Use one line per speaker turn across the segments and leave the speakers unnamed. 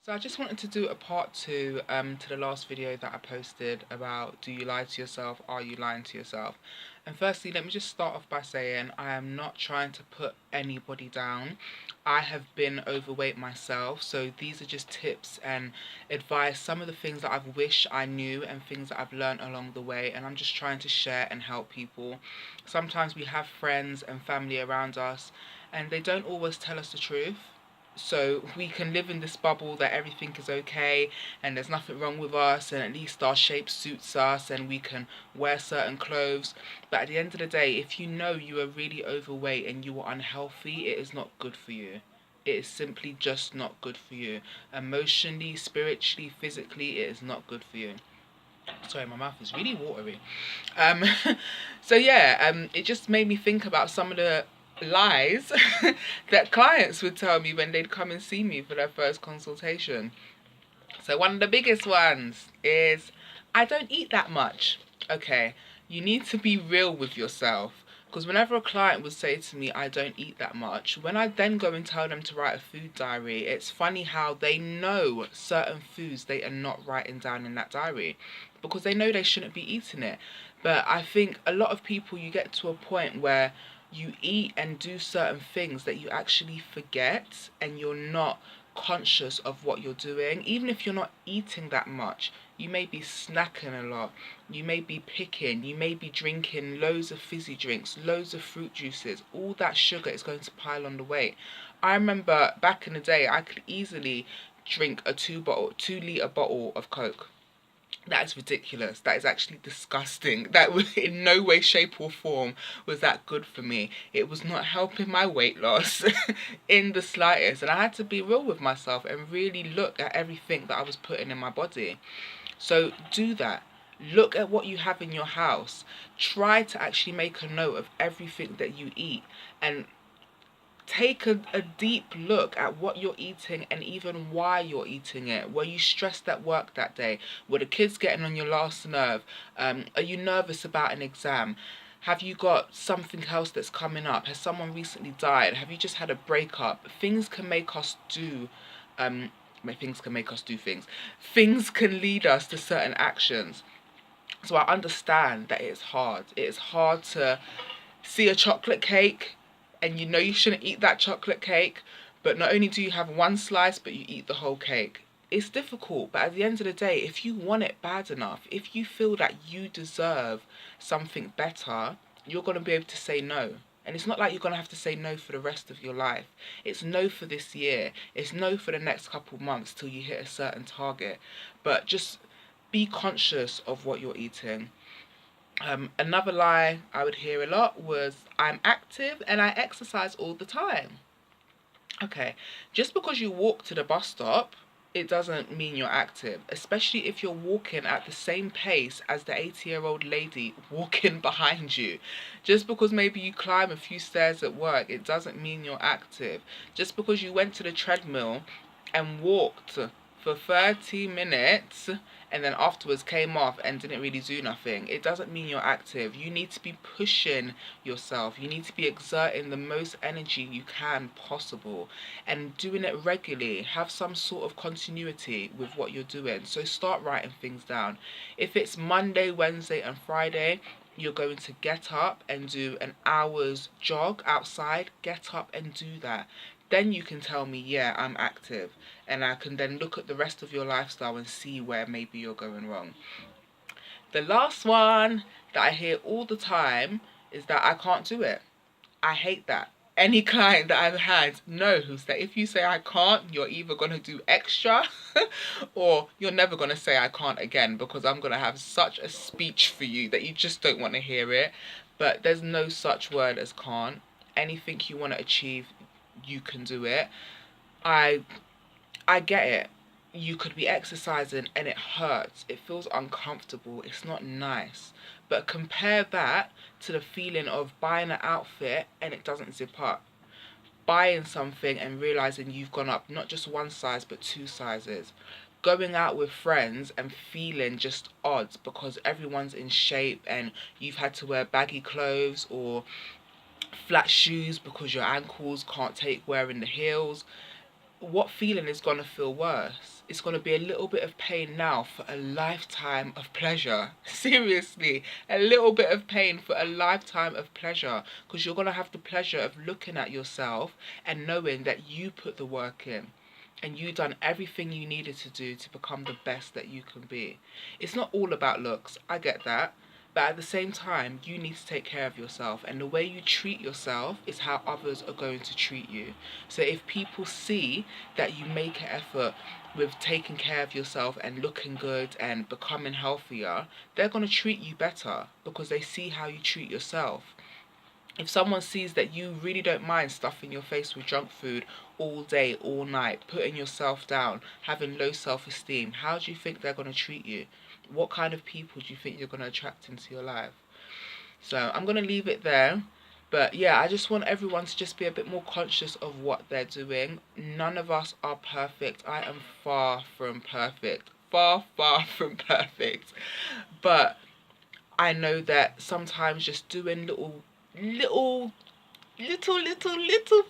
So I just wanted to do a part two to the last video that I posted about, do you lie to yourself? Are you lying to yourself? And firstly, let me just start off by saying I am not trying to put anybody down. I have been overweight myself, so these are just tips and advice, some of the things that I've wished I knew and things that I've learned along the way, and I'm just trying to share and help people. Sometimes we have friends and family around us and they don't always tell us the truth, so we can live in this bubble that everything is okay and there's nothing wrong with us, and at least our shape suits us and we can wear certain clothes. But at the end of the day, if you know you are really overweight and you are unhealthy, it is not good for you. It is simply just not good for you. Emotionally, spiritually, physically, it is not good for you. Sorry, my mouth is really watery. Um, so yeah, it just made me think about some of the lies that clients would tell me when they'd come and see me for their first consultation. So one of the biggest ones is, I don't eat that much. Okay, you need to be real with yourself. Because whenever a client would say to me, I don't eat that much, when I then go and tell them to write a food diary, it's funny how they know certain foods they are not writing down in that diary because they know they shouldn't be eating it. But I think a lot of people, you get to a point where you eat and do certain things that you actually forget and you're not conscious of what you're doing. Even if you're not eating that much, you may be snacking a lot, you may be picking, you may be drinking loads of fizzy drinks, loads of fruit juices. All that sugar is going to pile on the weight. I remember back in the day I could easily drink a 2 litre bottle of Coke. That is ridiculous. That is actually disgusting. That was in no way, shape, or form was that good for me. It was not helping my weight loss in the slightest. And I had to be real with myself and really look at everything that I was putting in my body. So do that. Look at what you have in your house. Try to actually make a note of everything that you eat and take a deep look at what you're eating and even why you're eating it. Were you stressed at work that day? Were the kids getting on your last nerve? Are you nervous about an exam? Have you got something else that's coming up? Has someone recently died? Have you just had a breakup? Things can make us do things can make us do things. Things can lead us to certain actions. So I understand that it's hard. It is hard to see a chocolate cake and you know you shouldn't eat that chocolate cake, but not only do you have one slice, but you eat the whole cake. It's difficult, but at the end of the day, if you want it bad enough, if you feel that you deserve something better, you're going to be able to say no. And it's not like you're going to have to say no for the rest of your life. It's no for this year. It's no for the next couple months till you hit a certain target. But just be conscious of what you're eating. Another lie I would hear a lot was, I'm active and I exercise all the time. Okay, just because you walk to the bus stop, it doesn't mean you're active, especially if you're walking at the same pace as the 80-year-old lady walking behind you. Just because maybe you climb a few stairs at work, it doesn't mean you're active. Just because you went to the treadmill and walked for 30 minutes and then afterwards came off and didn't really do nothing, it doesn't mean you're active. You need to be pushing yourself. You need to be exerting the most energy you can possible and doing it regularly. Have some sort of continuity with what you're doing. So start writing things down. If it's Monday, Wednesday and Friday, you're going to get up and do an hour's jog outside, get up and do that. Then you can tell me, yeah, I'm active. And I can then look at the rest of your lifestyle and see where maybe you're going wrong. The last one that I hear all the time is that I can't do it. I hate that. Any client that I've had knows that if you say I can't, you're either going to do extra or you're never going to say I can't again, because I'm going to have such a speech for you that you just don't want to hear it. But there's no such word as can't. Anything you want to achieve, you can do it. I I get it. You could be exercising and it hurts. It feels uncomfortable. It's not nice. But compare that to the feeling of buying an outfit and it doesn't zip up. Buying something and realizing you've gone up not just one size but two sizes. Going out with friends and feeling just odd because everyone's in shape and you've had to wear baggy clothes or flat shoes because your ankles can't take wearing the heels. What feeling is going to feel worse? it's going to be a little bit of pain now for a lifetime of pleasure. Seriously, a little bit of pain for a lifetime of pleasure, because you're going to have the pleasure of looking at yourself and knowing that you put the work in and you done everything you needed to do to become the best that you can be. It's not all about looks, I get that. But at the same time, you need to take care of yourself. And the way you treat yourself is how others are going to treat you. So if people see that you make an effort with taking care of yourself and looking good and becoming healthier, they're going to treat you better because they see how you treat yourself. If someone sees that you really don't mind stuffing your face with junk food all day, all night, putting yourself down, having low self-esteem, how do you think they're going to treat you? What kind of people do you think you're going to attract into your life? So I'm going to leave it there. But yeah, I just want everyone to just be a bit more conscious of what they're doing. None of us are perfect. I am far from perfect. Far, far from perfect. But I know that sometimes just doing little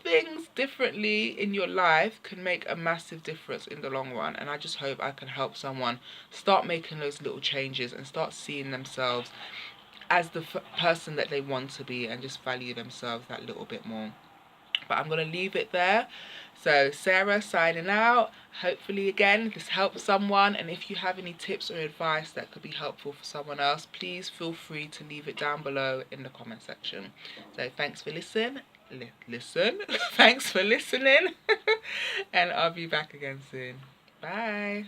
things differently in your life can make a massive difference in the long run. And I just hope I can help someone start making those little changes and start seeing themselves as the person that they want to be and just value themselves that little bit more. But I'm going to leave it there. So Sarah signing out. Hopefully again this helps someone, and if you have any tips or advice that could be helpful for someone else, please feel free to leave it down below in the comment section. So thanks for listening. Thanks for listening. And I'll be back again soon. Bye.